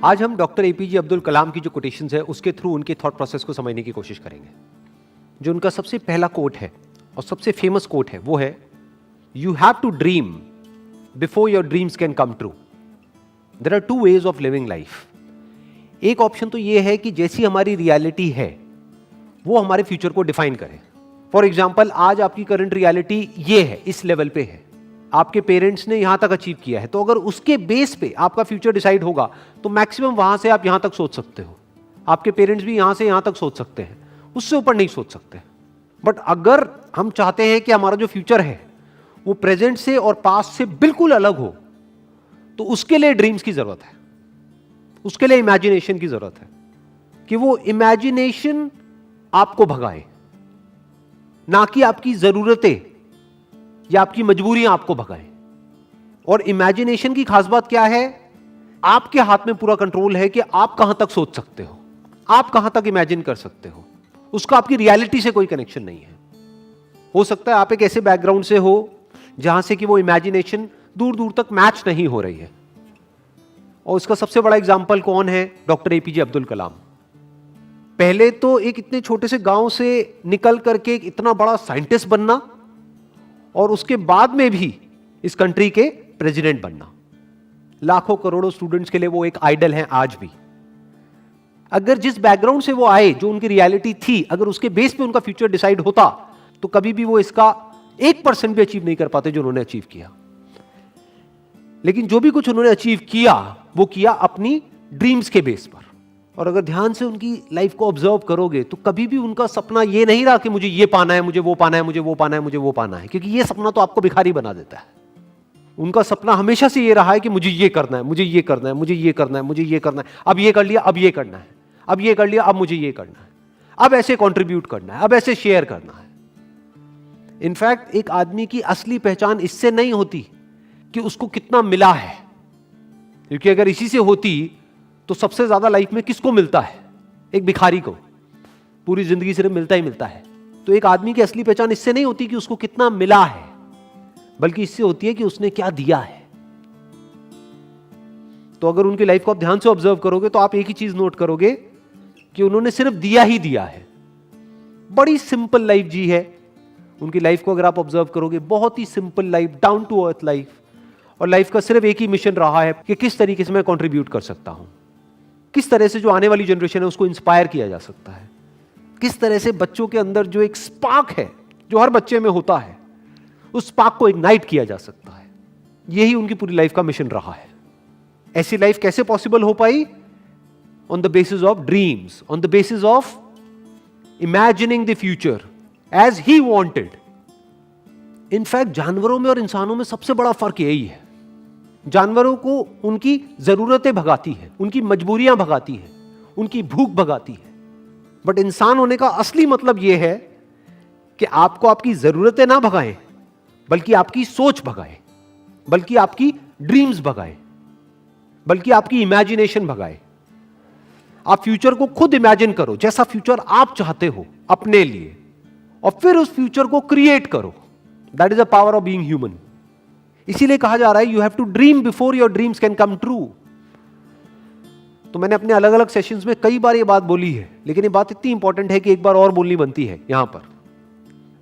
आज हम doctor APJ Abdul Kalam की जो कोटेशंस है उसके थ्रू उनके थॉट प्रोसेस को समझने की कोशिश करेंगे। जो उनका सबसे पहला कोट है और सबसे फेमस कोट है वो है, you have to dream before your dreams can come true. There are two ways of living life. एक ऑप्शन तो ये है कि जैसी हमारी रियलिटी है वो हमारे फ्यूचर को डिफाइन करे। फॉर एग्जाम्पल, आज आपकी करंट रियलिटी ये है, इस लेवल पे है, आपके पेरेंट्स ने यहां तक अचीव किया है, तो अगर उसके बेस पे आपका फ्यूचर डिसाइड होगा तो मैक्सिमम वहां से आप यहां तक सोच सकते हो। आपके पेरेंट्स भी यहां से यहां तक सोच सकते हैं, उससे ऊपर नहीं सोच सकते। बट अगर हम चाहते हैं कि हमारा जो फ्यूचर है वो प्रेजेंट से और पास्ट से बिल्कुल अलग हो, तो उसके लिए ड्रीम्स की जरूरत है, उसके लिए इमेजिनेशन की जरूरत है कि वो इमेजिनेशन आपको भगाए, ना कि आपकी जरूरतें या आपकी मजबूरियां आपको भगाएं। और इमेजिनेशन की खास बात क्या है, आपके हाथ में पूरा कंट्रोल है कि आप कहां तक सोच सकते हो, आप कहां तक इमेजिन कर सकते हो। उसका आपकी रियलिटी से कोई कनेक्शन नहीं है। हो सकता है आप एक ऐसे बैकग्राउंड से हो जहां से कि वो इमेजिनेशन दूर दूर तक मैच नहीं हो रही है। और उसका सबसे बड़ा एग्जाम्पल कौन है? Doctor APJ Abdul Kalam. पहले तो एक इतने छोटे से गांव से निकल करके एक इतना बड़ा साइंटिस्ट बनना, और उसके बाद में भी इस कंट्री के प्रेसिडेंट बनना। लाखों करोड़ों स्टूडेंट्स के लिए वो एक आइडल हैं आज भी। अगर जिस बैकग्राउंड से वो आए, जो उनकी रियलिटी थी, अगर उसके बेस पे उनका फ्यूचर डिसाइड होता तो कभी भी वो इसका 1% भी अचीव नहीं कर पाते जो उन्होंने अचीव किया। लेकिन जो भी कुछ उन्होंने अचीव किया वो किया अपनी ड्रीम्स के बेस पर। और अगर ध्यान से उनकी लाइफ को ऑब्जर्व करोगे तो कभी भी उनका सपना ये नहीं रहा कि मुझे ये पाना है, मुझे वो पाना है, मुझे वो पाना है, मुझे वो पाना है, क्योंकि ये सपना तो आपको भिखारी बना देता है। उनका सपना हमेशा से ये रहा है कि मुझे ये करना है, मुझे ये करना है, मुझे ये करना है, मुझे ये करना है, अब ये कर लिया, अब ये करना है, अब ये कर लिया, अब मुझे ये करना है, अब ऐसे कॉन्ट्रीब्यूट करना है, अब ऐसे शेयर करना है। इनफैक्ट एक आदमी की असली पहचान इससे नहीं होती कि उसको कितना मिला है, क्योंकि अगर इसी से होती तो सबसे ज्यादा लाइफ में किसको मिलता है? एक भिखारी को। पूरी जिंदगी सिर्फ मिलता ही मिलता है। तो एक आदमी की असली पहचान इससे नहीं होती कि उसको कितना मिला है, बल्कि इससे होती है कि उसने क्या दिया है। तो अगर उनकी लाइफ को आप ध्यान से ऑब्जर्व करोगे तो आप एक ही चीज नोट करोगे कि उन्होंने सिर्फ दिया ही दिया है। बड़ी सिंपल लाइफ जी है उनकी लाइफ को अगर आप ऑब्जर्व करोगे, बहुत ही simple life, down to earth life. और लाइफ का सिर्फ एक ही मिशन रहा है कि किस तरीके से मैं कंट्रीब्यूट कर सकता हूं, किस तरह से जो आने वाली जनरेशन है उसको इंस्पायर किया जा सकता है, किस तरह से बच्चों के अंदर जो एक स्पार्क है जो हर बच्चे में होता है उस स्पार्क को इग्नाइट किया जा सकता है। यही उनकी पूरी लाइफ का मिशन रहा है। ऐसी लाइफ कैसे पॉसिबल हो पाई? On the basis of dreams, on the basis of imagining the future as he wanted. In fact जानवरों में और इंसानों में सबसे बड़ा फर्क यही है। जानवरों को उनकी जरूरतें भगाती है, उनकी मजबूरियां भगाती है, उनकी भूख भगाती है। बट इंसान होने का असली मतलब यह है कि आपको आपकी जरूरतें ना भगाएं, बल्कि आपकी सोच भगाए, बल्कि आपकी ड्रीम्स भगाए, बल्कि आपकी इमेजिनेशन भगाए। आप फ्यूचर को खुद इमेजिन करो, जैसा फ्यूचर आप चाहते हो अपने लिए, और फिर उस फ्यूचर को क्रिएट करो। That is the power of being human. इसीलिए कहा जा रहा है, you have to dream before your dreams can come true. तो मैंने अपने अलग अलग सेशंस में कई बार ये बात बोली है, लेकिन ये बात इतनी इंपॉर्टेंट है कि एक बार और बोलनी बनती है यहां पर।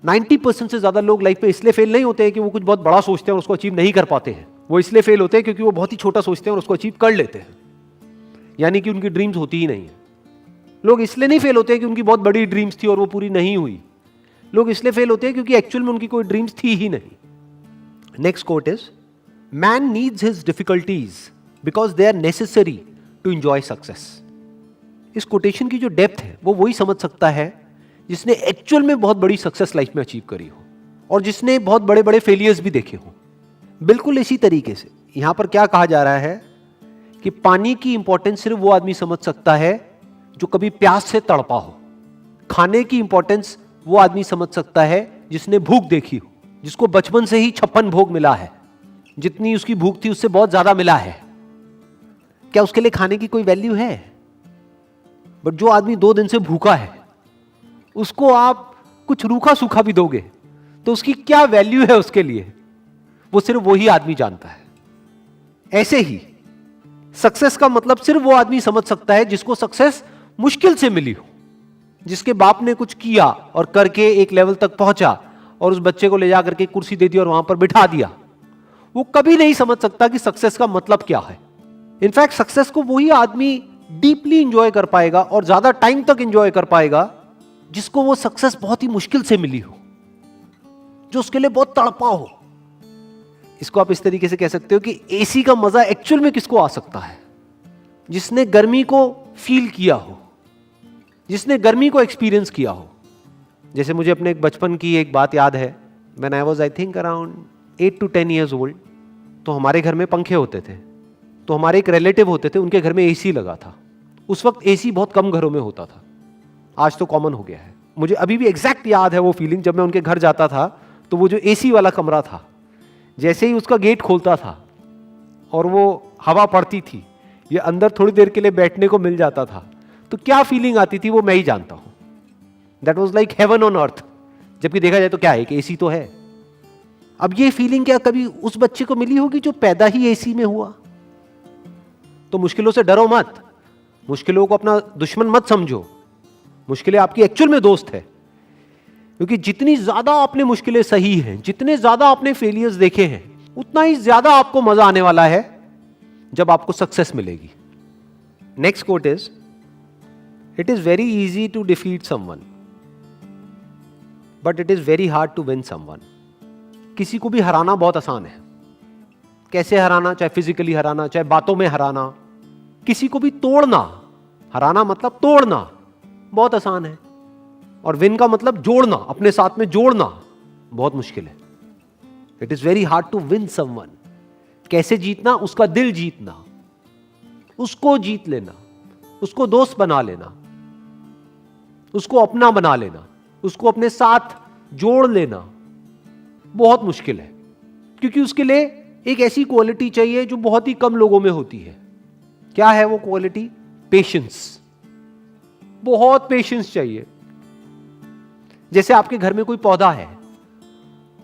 90% से ज्यादा लोग लाइफ पे इसलिए फेल नहीं होते हैं कि वो कुछ बहुत बड़ा सोचते हैं और उसको अचीव नहीं कर पाते हैं। वो इसलिए फेल होते हैं क्योंकि वो बहुत ही छोटा सोचते हैं और उसको अचीव कर लेते हैं, यानी कि उनकी ड्रीम्स होती ही नहीं है। लोग इसलिए नहीं फेल होते हैं कि उनकी बहुत बड़ी ड्रीम्स थी और वो पूरी नहीं हुई। लोग इसलिए फेल होते हैं क्योंकि एक्चुअल में उनकी कोई ड्रीम्स थी ही नहीं। Next quote is, man needs his difficulties because they are necessary to enjoy success. इस कोटेशन की जो डेप्थ है वो वही समझ सकता है जिसने एक्चुअल में बहुत बड़ी सक्सेस लाइफ में अचीव करी हो और जिसने बहुत बड़े बड़े फेलियर्स भी देखे हो। बिल्कुल इसी तरीके से यहां पर क्या कहा जा रहा है कि पानी की इंपॉर्टेंस सिर्फ वो आदमी समझ सकता है जो कभी प्यास से तड़पा हो। खाने की इंपॉर्टेंस वो आदमी समझ सकता है जिसने भूख देखी हो, जिसको बचपन से ही 56 भोग मिला है, जितनी उसकी भूख थी उससे बहुत ज्यादा मिला है। क्या उसके लिए खाने की कोई वैल्यू है? बट जो आदमी 2 दिन से भूखा है उसको आप कुछ रूखा सूखा भी दोगे तो उसकी क्या वैल्यू है उसके लिए, वो सिर्फ वही आदमी जानता है। ऐसे ही सक्सेस का मतलब सिर्फ वो आदमी समझ सकता है जिसको सक्सेस मुश्किल से मिली हो, जिसके बाप ने कुछ किया और करके एक लेवल तक पहुंचा और उस बच्चे को ले जाकर के कुर्सी दे दी और वहां पर बिठा दिया। वो कभी नहीं समझ सकता कि सक्सेस का मतलब क्या है। इनफैक्ट सक्सेस को वही आदमी डीपली इंजॉय कर पाएगा और ज्यादा टाइम तक इंजॉय कर पाएगा जिसको वो सक्सेस बहुत ही मुश्किल से मिली हो, जो उसके लिए बहुत तड़पा हो। इसको आप इस तरीके से कह सकते हो कि एसी का मजा एक्चुअल में किसको आ सकता है? जिसने गर्मी को फील किया हो, जिसने गर्मी को एक्सपीरियंस किया हो। जैसे मुझे अपने एक बचपन की एक बात याद है, when I was I think around 8 to 10 years old, तो हमारे घर में पंखे होते थे। तो हमारे एक रिलेटिव होते थे, उनके घर में एसी लगा था। उस वक्त एसी बहुत कम घरों में होता था, आज तो कॉमन हो गया है। मुझे अभी भी एग्जैक्ट याद है वो फीलिंग, जब मैं उनके घर जाता था तो वो जो एसी वाला कमरा था, जैसे ही उसका गेट खोलता था और वो हवा पड़ती थी, ये अंदर थोड़ी देर के लिए बैठने को मिल जाता था, तो क्या फीलिंग आती थी वो मैं ही जानता हूं। That was like heaven on earth. जबकि देखा जाए तो क्या है कि एसी तो है। अब ये फीलिंग क्या कभी उस बच्चे को मिली होगी जो पैदा ही एसी में हुआ? तो मुश्किलों से डरो मत, मुश्किलों को अपना दुश्मन मत समझो, मुश्किलें आपकी एक्चुअल में दोस्त है। क्योंकि जितनी ज्यादा आपने मुश्किलें सही हैं, जितने ज्यादा आपने फेलियर्स देखे हैं, उतना ही ज्यादा आपको मजा आने वाला है जब आपको सक्सेस मिलेगी। Next quote is, it is very easy to defeat someone but it is very hard to win someone. किसी को भी हराना बहुत आसान है। कैसे हराना? चाहे फिजिकली हराना, चाहे बातों में हराना। किसी को भी तोड़ना, हराना मतलब तोड़ना, बहुत आसान है। और विन का मतलब जोड़ना, अपने साथ में जोड़ना, बहुत मुश्किल है। It is very hard to win someone. कैसे जीतना? उसका दिल जीतना, उसको जीत लेना, उसको दोस्त बना लेना, उसको अपना बना लेना, उसको अपने साथ जोड़ लेना बहुत मुश्किल है। क्योंकि उसके लिए एक ऐसी क्वालिटी चाहिए जो बहुत ही कम लोगों में होती है। क्या है वो क्वालिटी? पेशेंस। बहुत पेशेंस चाहिए। जैसे आपके घर में कोई पौधा है,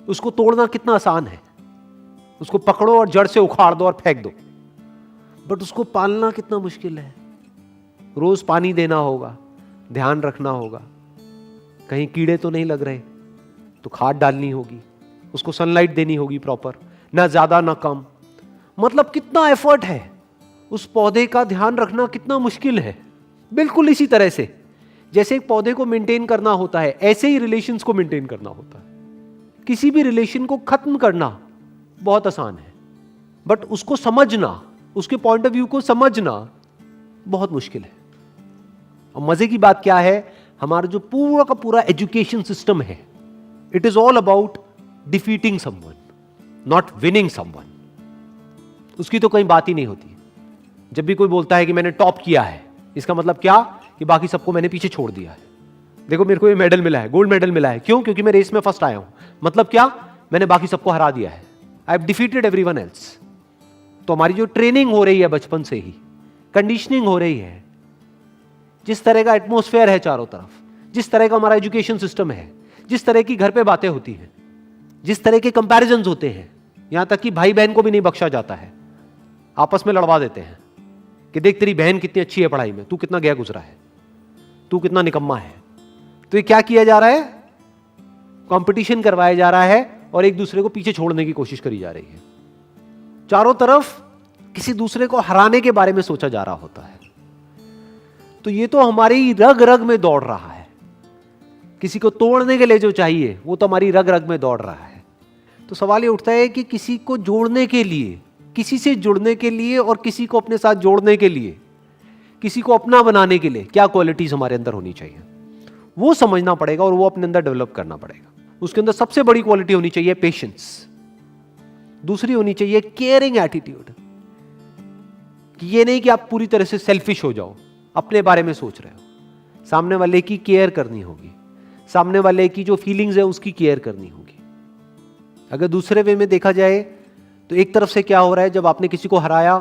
उसको तोड़ना कितना आसान है। उसको पकड़ो और जड़ से उखाड़ दो और फेंक दो, बट उसको पालना कितना मुश्किल है। रोज पानी देना होगा, ध्यान रखना होगा, कहीं कीड़े तो नहीं लग रहे, तो खाद डालनी होगी, उसको सनलाइट देनी होगी प्रॉपर, ना ज्यादा ना कम। मतलब कितना एफर्ट है। उस पौधे का ध्यान रखना कितना मुश्किल है। बिल्कुल इसी तरह से जैसे एक पौधे को मेंटेन करना होता है, ऐसे ही रिलेशंस को मेंटेन करना होता है। किसी भी रिलेशन को खत्म करना बहुत आसान है, बट उसको समझना, उसके पॉइंट ऑफ व्यू को समझना बहुत मुश्किल है। और मजे की बात क्या है, हमारा जो पूरा का पूरा एजुकेशन सिस्टम है, it is all about defeating someone, not winning someone. उसकी तो कहीं बात ही नहीं होती। जब भी कोई बोलता है कि मैंने टॉप किया है, इसका मतलब क्या? कि बाकी सबको मैंने पीछे छोड़ दिया है। देखो मेरे को ये मेडल मिला है, गोल्ड मेडल मिला है। क्यों? क्योंकि मैं रेस में फर्स्ट आया हूं। मतलब क्या? मैंने बाकी सबको हरा दिया है। I have defeated everyone else. तो हमारी जो ट्रेनिंग हो रही है बचपन से ही, कंडीशनिंग हो रही है, जिस तरह का एटमॉस्फेयर है चारों तरफ, जिस तरह का हमारा एजुकेशन सिस्टम है, जिस तरह की घर पे बातें होती हैं, जिस तरह के कंपैरिजंस होते हैं, यहां तक कि भाई बहन को भी नहीं बख्शा जाता है। आपस में लड़वा देते हैं कि देख तेरी बहन कितनी अच्छी है पढ़ाई में, तू कितना गया गुजरा है, तू कितना निकम्मा है। तो ये क्या किया जा रहा है? कंपटीशन करवाया जा रहा है और एक दूसरे को पीछे छोड़ने की कोशिश करी जा रही है। चारों तरफ किसी दूसरे को हराने के बारे में सोचा जा रहा होता है। तो ये तो हमारी रग रग में दौड़ रहा है। किसी को तोड़ने के लिए जो चाहिए वो तो हमारी रग रग में दौड़ रहा है। तो सवाल ये उठता है कि किसी को जोड़ने के लिए, किसी से जुड़ने के लिए और किसी को अपने साथ जोड़ने के लिए, किसी को अपना बनाने के लिए क्या क्वालिटीज हमारे अंदर होनी चाहिए, वो समझना पड़ेगा और वो अपने अंदर डेवलप करना पड़ेगा। उसके अंदर सबसे बड़ी क्वालिटी होनी चाहिए पेशेंस। दूसरी होनी चाहिए केयरिंग एटीट्यूड। कि ये नहीं कि आप पूरी तरह से सेल्फिश हो जाओ, अपने बारे में सोच रहे हो। सामने वाले की केयर करनी होगी, सामने वाले की जो फीलिंग्स है उसकी केयर करनी होगी। अगर दूसरे वे में देखा जाए तो एक तरफ से क्या हो रहा है, जब आपने किसी को हराया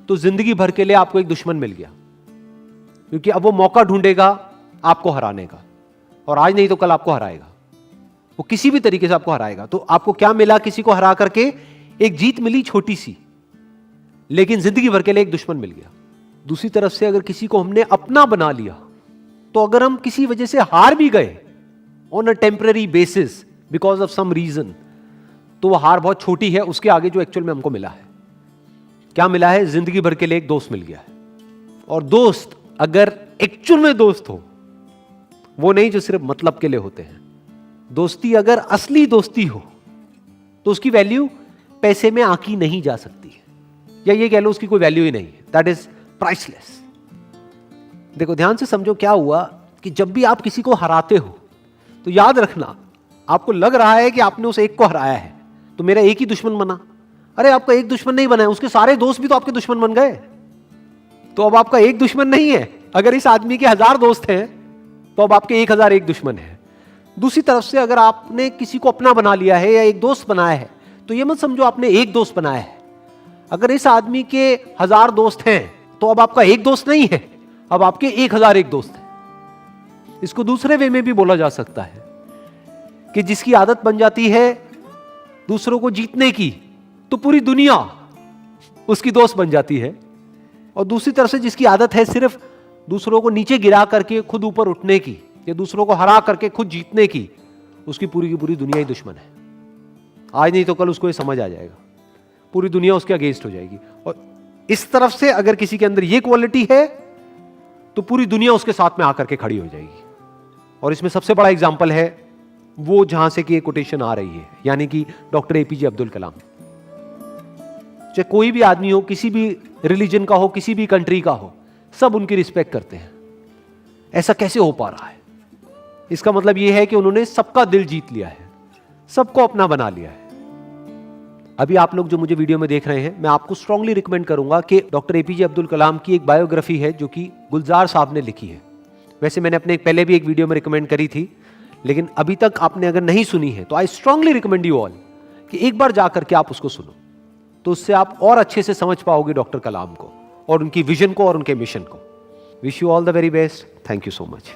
तो जिंदगी भर के लिए आपको एक दुश्मन मिल गया, क्योंकि अब वो मौका ढूंढेगा आपको हराने का, और आज नहीं तो कल आपको हराएगा। वो किसी भी तरीके से आपको हराएगा। तो आपको क्या मिला? किसी को हरा करके एक जीत मिली छोटी सी, लेकिन जिंदगी भर के लिए एक दुश्मन मिल गया। दूसरी तरफ से अगर किसी को हमने अपना बना लिया, तो अगर हम किसी वजह से हार भी गए on a temporary basis because of some reason, तो वह हार बहुत छोटी है उसके आगे जो एक्चुअल में हमको मिला है। क्या मिला है? जिंदगी भर के लिए एक दोस्त मिल गया है। और दोस्त अगर एक्चुअल में दोस्त हो, वो नहीं जो सिर्फ मतलब के लिए होते हैं, दोस्ती अगर असली दोस्ती हो, तो उसकी वैल्यू पैसे में आंकी नहीं जा सकती है, या ये कह लो उसकी कोई वैल्यू ही नहीं है। That is priceless. देखो ध्यान से समझो क्या हुआ कि जब भी आप किसी को हराते हो, तो याद रखना, आपको लग रहा है कि आपने उस एक को हराया है तो मेरा एक ही दुश्मन बना। अरे आपका एक दुश्मन नहीं बना है, उसके सारे दोस्त भी तो आपके दुश्मन बन गए। तो अब आपका एक दुश्मन नहीं है। अगर इस आदमी के 1000 दोस्त हैं तो अब आपके 1001 दुश्मन है। दूसरी तरफ से अगर आपने किसी को अपना बना लिया है या एक दोस्त बनाया है, तो यह मत समझो आपने एक दोस्त बनाया है। अगर इस आदमी के 1000 दोस्त हैं तो अब आपका एक दोस्त नहीं है, अब आपके 1001 दोस्त हैं। इसको दूसरे वे में भी बोला जा सकता है कि जिसकी आदत बन जाती है दूसरों को जीतने की, तो पूरी दुनिया उसकी दोस्त बन जाती है। और दूसरी तरफ से जिसकी आदत है सिर्फ दूसरों को नीचे गिरा करके खुद ऊपर उठने की, या दूसरों को हरा करके खुद जीतने की, उसकी पूरी की पूरी दुनिया ही दुश्मन है। आज नहीं तो कल उसको ये समझ आ जाएगा, पूरी दुनिया उसके अगेंस्ट हो जाएगी। और इस तरफ से अगर किसी के अंदर ये क्वालिटी है तो पूरी दुनिया उसके साथ में आकर के खड़ी हो जाएगी। और इसमें सबसे बड़ा एग्जाम्पल है वो जहां से कि ये कोटेशन आ रही है, यानी कि डॉक्टर एपीजे अब्दुल कलाम। चाहे कोई भी आदमी हो, किसी भी रिलीजन का हो, किसी भी कंट्री का हो, सब उनकी रिस्पेक्ट करते हैं। ऐसा कैसे हो पा रहा है? इसका मतलब यह है कि उन्होंने सबका दिल जीत लिया है, सबको अपना बना लिया है। अभी आप लोग जो मुझे वीडियो में देख रहे हैं, मैं आपको स्ट्रांगली रिकमेंड करूंगा कि डॉक्टर एपीजे अब्दुल कलाम की एक बायोग्राफी है जो कि गुलजार साहब ने लिखी है। वैसे मैंने अपने पहले भी एक वीडियो में रिकमेंड करी थी, लेकिन अभी तक आपने अगर नहीं सुनी है तो I strongly recommend you all कि एक बार जाकर के आप उसको सुनो, तो उससे आप और अच्छे से समझ पाओगे डॉक्टर कलाम को और उनकी विजन को और उनके मिशन को। Wish you all the very best. Thank you so much.